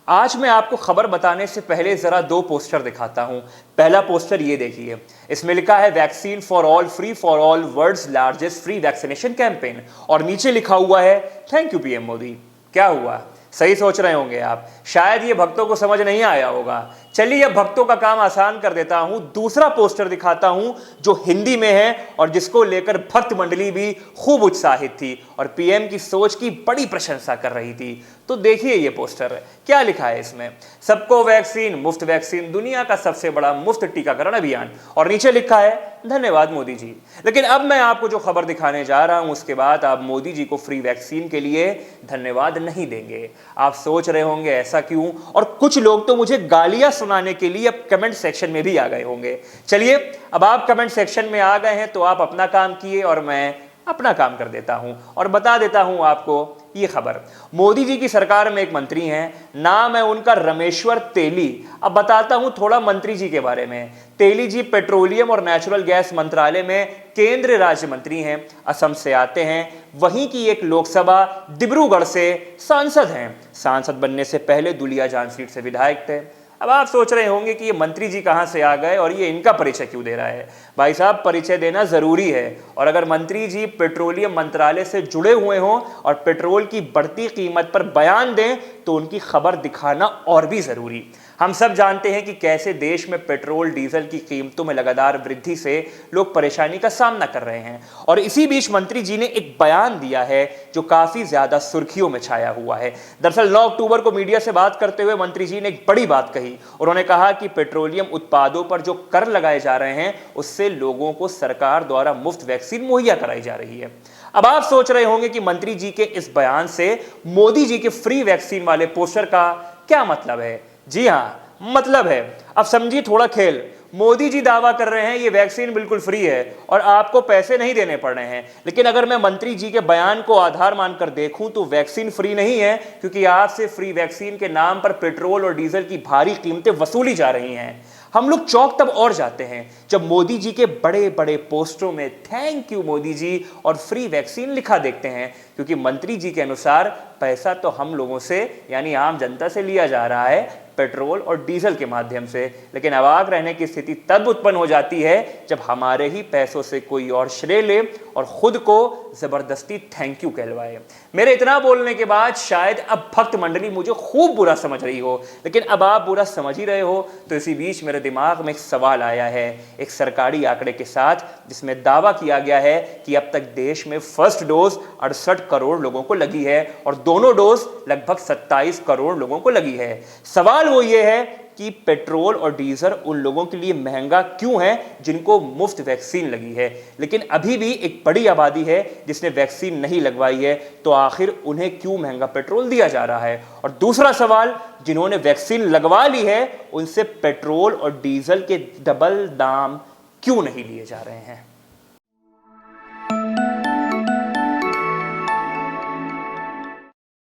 आज मैं आपको खबर बताने से पहले जरा दो पोस्टर दिखाता हूं। पहला पोस्टर ये देखिए, इसमें लिखा है vaccine for all, free for all, world's largest free vaccination campaign, और नीचे लिखा हुआ है थैंक यू पीएम मोदी। क्या हुआ? सही सोच रहे होंगे आप, शायद ये भक्तों को समझ नहीं आया होगा। चलिए अब भक्तों का काम आसान कर देता हूं, दूसरा पोस्टर दिखाता हूं जो हिंदी में है और जिसको लेकर भक्त मंडली भी खूब उत्साहित थी और पीएम की सोच की बड़ी प्रशंसा कर रही थी। तो देखिए ये पोस्टर, क्या लिखा है इसमें? सबको वैक्सीन, मुफ्त वैक्सीन, दुनिया का सबसे बड़ा मुफ्त टीकाकरण अभियान, और नीचे लिखा है धन्यवाद मोदी जी। लेकिन अब मैं आपको जो खबर दिखाने जा रहा हूं उसके बाद आप मोदी जी को फ्री वैक्सीन के लिए धन्यवाद नहीं देंगे। आप सोच रहे होंगे ऐसा क्यों, और कुछ लोग तो मुझे गालियां सुनाने के लिए अब कमेंट सेक्शन में भी आ गए होंगे। चलिए अब आप कमेंट सेक्शन में आ गए हैं तो आप अपना काम किए और मैं अपना काम कर देता हूं और बता देता हूं आपको ये खबर। मोदी जी की सरकार में एक मंत्री हैं, नाम है उनका रमेश्वर तेली। अब बताता हूं थोड़ा मंत्री जी के बारे में। तेली जी पेट्रोलियम और नेचुरल गैस मंत्रालय में केंद्रीय राज्य मंत्री हैं, असम से आते हैं, वहीं की एक लोकसभा डिब्रूगढ़ से सांसद हैं। सांसद बनने से पहले दुलियाजान सीट से विधायक थे। अब आप सोच रहे होंगे कि ये मंत्री जी कहां से आ गए और ये इनका परिचय क्यों दे रहा है। भाई साहब, परिचय देना जरूरी है, और अगर मंत्री जी पेट्रोलियम मंत्रालय से जुड़े हुए हों और पेट्रोल की बढ़ती कीमत पर बयान दें तो उनकी खबर दिखाना और भी जरूरी। हम सब जानते हैं कि कैसे देश में पेट्रोल डीजल की कीमतों में लगातार वृद्धि से लोग परेशानी का सामना कर रहे हैं, और इसी बीच मंत्री जी ने एक बयान दिया है जो काफी ज्यादा सुर्खियों में छाया हुआ है। दरअसल 9 अक्टूबर को मीडिया से बात करते हुए मंत्री जी ने एक बड़ी बात कही। उन्होंने कहा कि पेट्रोलियम उत्पादों पर जो कर लगाए जा रहे हैं उससे लोगों को सरकार द्वारा मुफ्त वैक्सीन मुहैया कराई जा रही है। अब आप सोच रहे होंगे कि मंत्री जी के इस बयान से मोदी जी के फ्री वैक्सीन वाले पोस्टर का क्या मतलब है। जी हां, मतलब है। अब समझिए थोड़ा खेल। मोदी जी दावा कर रहे हैं ये वैक्सीन बिल्कुल फ्री है और आपको पैसे नहीं देने पड़ रहे हैं, लेकिन अगर मैं मंत्री जी के बयान को आधार मानकर देखूं तो वैक्सीन फ्री नहीं है, क्योंकि आपसे फ्री वैक्सीन के नाम पर पेट्रोल और डीजल की भारी कीमतें वसूली जा रही हैं। हम लोग चौंक तब और जाते हैं जब मोदी जी के बड़े बड़े पोस्टरों में थैंक यू मोदी जी और फ्री वैक्सीन लिखा देखते हैं, क्योंकि मंत्री जी के अनुसार पैसा तो हम लोगों से यानी आम जनता से लिया जा रहा है पेट्रोल और डीजल के माध्यम से। लेकिन अवाक रहने की स्थिति तब उत्पन्न हो जाती है जब हमारे ही पैसों से कोई और श्रेय ले और खुद को जबरदस्ती थैंक यू कहलवाए। मेरे इतना बोलने के बाद शायद अब भक्त मंडली मुझे खूब बुरा समझ रही हो, लेकिन अब आप बुरा समझ ही रहे हो तो इसी बीच मेरे दिमाग में एक सवाल आया है, एक सरकारी आंकड़े के साथ, जिसमें दावा किया गया है कि अब तक देश में फर्स्ट डोज 68 करोड़ लोगों को लगी है और दोनों डोज लगभग 27 करोड़ लोगों को लगी है। सवाल वो ये है कि पेट्रोल और डीजल उन लोगों के लिए महंगा क्यों है जिनको मुफ्त वैक्सीन लगी है, लेकिन अभी भी एक बड़ी आबादी है जिसने वैक्सीन नहीं लगवाई है, तो आखिर उन्हें क्यों महंगा पेट्रोल दिया जा रहा है। और दूसरा सवाल, जिन्होंने वैक्सीन लगवा ली है उनसे पेट्रोल और डीजल के डबल दाम क्यों नहीं लिए जा रहे हैं।